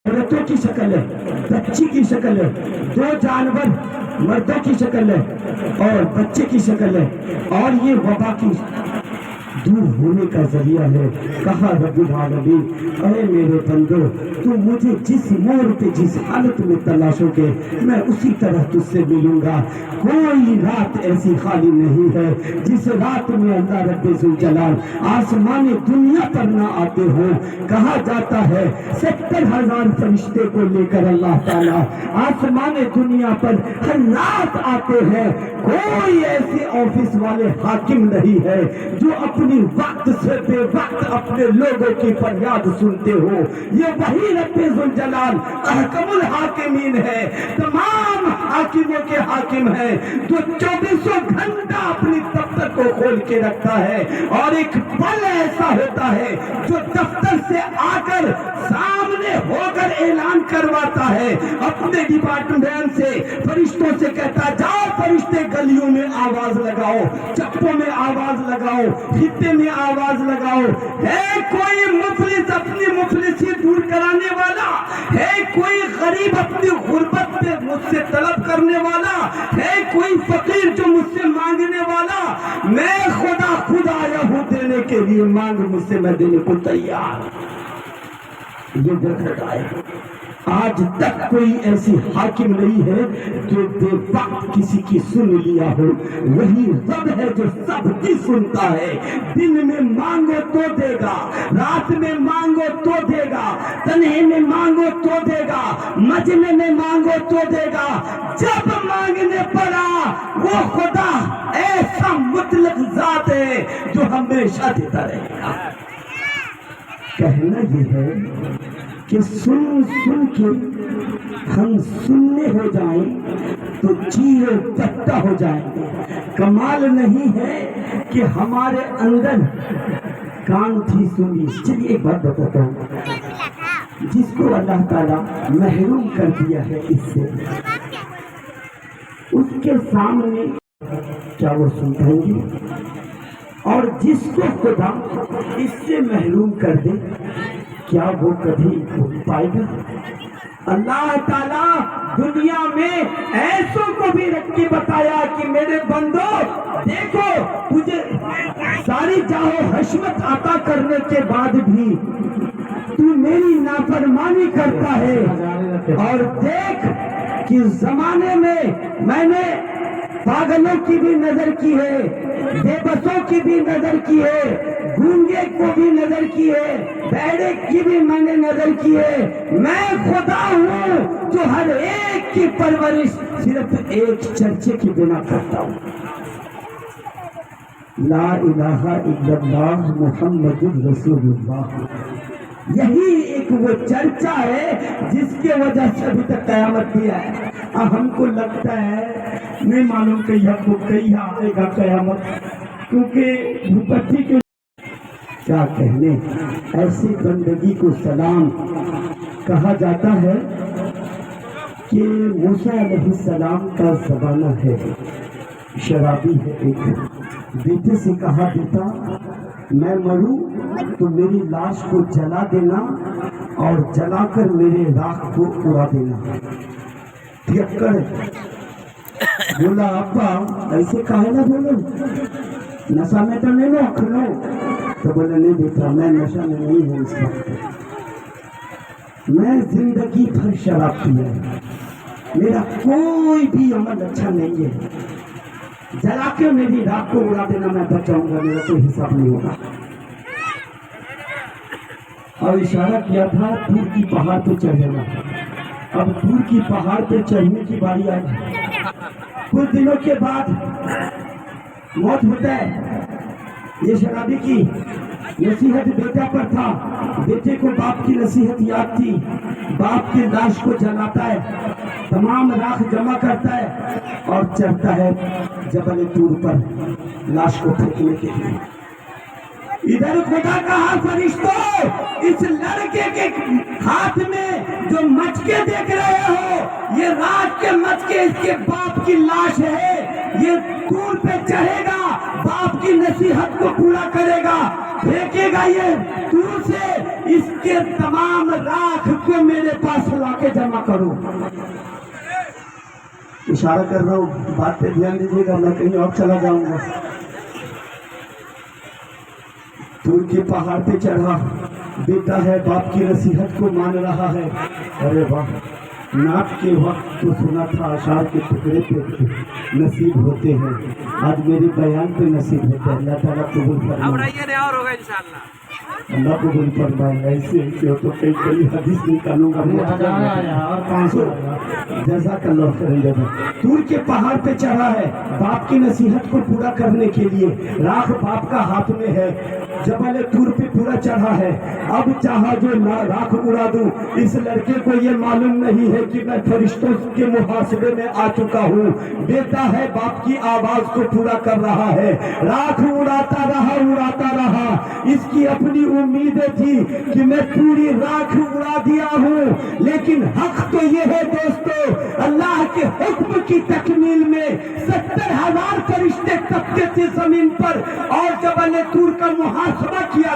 औरतों की शक्ल है, बच्ची की शक्ल है, दो जानवर मर्दों की शक्ल है और बच्चे की शक्ल है, और ये वबा की दूर होने का जरिया है। कहा रब्बुल आलमीन, अरे मेरे बंदो, तुम मुझे जिस मोड़ पे जिस हालत में तलाशोगे मैं उसी तरह तुझसे मिलूंगा। कोई रात ऐसी खाली नहीं है जिस रात में अल्लाह रब्बुल जलाल आसमान दुनिया पर ना आते हो। कहा जाता है 70,000 फरिश्ते को लेकर अल्लाह ताला आसमान दुनिया पर हर रात आते हैं। कोई ऐसे ऑफिस वाले हाकिम नहीं है जो अपनी वक्त से बेवक्त अपने लोगों की फरियाद सुनते हो। ये वही रब्बुल जलाल अहकमुल हाकिमीन है, तमाम हाकिमों के हाकिम है, जो 24 घंटा अपनी दफ्तर को खोल के रखता है। और एक पल ऐसा होता है जो दफ्तर से आकर सामने होकर ऐलान करवाता है अपने डिपार्टमेंट से, फरिश्तों से कहता, जाओ फरिश्ते गलियों में आवाज लगाओ, चप्पों में आवाज लगाओ, खित्ते में आवाज लगाओ। है कोई मुफलिस अपनी मुफलिसी दूर कराने वाला? है कोई गरीब अपनी गुर्बत पे मुझसे तलब करने वाला? है कोई फकीर जो मुझसे मांगने वाला? मैं खुदा खुद आया हूं देने के लिए, मांग मुझसे, मैं देने को तैयार। ये बरकत आए। आज तक कोई ऐसी हाकिम नहीं है जो बेवक्त किसी की सुन लिया हो। वही रब है जो सबकी सुनता है। दिन में मांगो तो देगा, रात में मांगो तो देगा, तन्हे में मांगो तो देगा, मजमे में मांगो तो देगा। जब मांगने पड़ा वो खुदा ऐसा मुतलक जात है जो हमेशा देता रहेगा। कहना ये है कि सुन सुन के हम सुनने हो जाएं तो चीरे चट्टा हो जाएंगे। कमाल नहीं है कि हमारे अंदर कान थी सुनी। चलिए एक बात बताता हूँ, जिसको अल्लाह ताला महरूम कर दिया है इससे, उसके सामने क्या वो सुन पाएंगे? और जिसको खुदा इससे महरूम कर दे, क्या वो कभी उठ पाएगा? अल्लाह ताला दुनिया में ऐसों को भी रख के बताया कि मेरे बंदो देखो, तुझे सारी जाहो हशमत अता करने के बाद भी तू मेरी नाफरमानी करता है। और देख कि जमाने में मैंने पागलों की भी नजर की है, बेबसों की भी नजर की है, गूंगे को भी नजर की है, बैड़े की भी मैंने नजर की है। मैं खुदा हूँ जो हर एक की परवरिश सिर्फ एक चर्चे की बिना करता हूँ। ला इलाहा इल्लल्लाह मुहम्मदुर रसूलुल्लाह, यही एक वो चर्चा है जिसके वजह से अभी तक कयामत भी है। हमको लगता है नहीं मालूम कहीं आएगा कयामत, क्योंकि भूपति के क्या कहने, ऐसी बंदगी को सलाम कहा जाता है कि मूसा अलैहिस्सलाम का ज़माना है, शराबी है। एक बेटे से कहा, बेटा मैं मरूं तो मेरी लाश को जला देना और जलाकर मेरे राख को उड़ा देना। पियक्कड़ बोला, अब्बा ऐसे काहे ना बोलो, नशा में तो नहीं रख लो। तो बोले, नहीं बेटा मैं नशा में नहीं हूँ, इस वक्त मैं जिंदगी भर शराब पिया है, मेरा कोई भी अमल अच्छा नहीं है, जला के मेरी राख को उड़ा देना, मैं बचाऊंगा, मेरा कोई हिसाब नहीं होगा। और इशारा किया था दूर की पहाड़ पे चढ़ेगा। अब दूर की पहाड़ पे चढ़ने की बारी आई। कुछ दिनों के बाद मौत होता है। ये शराबी की नसीहत बेटा पर था, बेटे को बाप की नसीहत याद थी। बाप की लाश को जलाता है, तमाम राख जमा करता है और चढ़ता है जबल तूर पर लाश को फेंकने के लिए। इधर खुदा कहा, फरिश्तों इस लड़के के हाथ में जो मटके देख रहे हो ये राख के मटके इसके बाप की लाश है। ये तूर पे चढ़ेगा, बाप की नसीहत को पूरा करेगा, फेंकेगा ये तूर से। इसके तमाम राख को मेरे पास लाके जमा करो। इशारा कर रहा हूँ, बात पे ध्यान दीजिएगा, मैं कहीं और चला जाऊंगा। तूर के पहाड़ पे चढ़ा, बेटा है, बाप की नसीहत को मान रहा है। अरे वाह, नाट के वक्त तो सुना था अशार के टुकड़े पे नसीब होते हैं, आज मेरे बयान पे नसीब होते हैं। अल्लाह ताला कबूल फरमाए, और होगा इंशाअल्लाह। अल्लाह कबूल फरमाए। ऐसे हो तो कई कई हदीस निकालूंगा और 500 जज़ाकल्लाह खैरन। तूर के पहाड़ पे चढ़ा है, बाप की नसीहत को पूरा करने के लिए। राख बाप का हाथ में है, जबल तूर पे पूरा चढ़ा है। अब चाहा जो राख उड़ा दूं, इस लड़के को ये मालूम नहीं है कि मैं फरिश्तों के मुहासबे में आ चुका हूँ। बेटा है, बाप की आवाज को पूरा कर रहा है। राख उड़ाता रहा। इसकी अपनी उम्मीदें थी कि मैं पूरी राख उड़ा दिया हूँ, लेकिन हक तो ये है दोस्तों, अल्लाह के हुक्म की तकमील में 70,000 फरिश्ते तबके थे जमीन पर, और जबल तूर का मुहासबा किया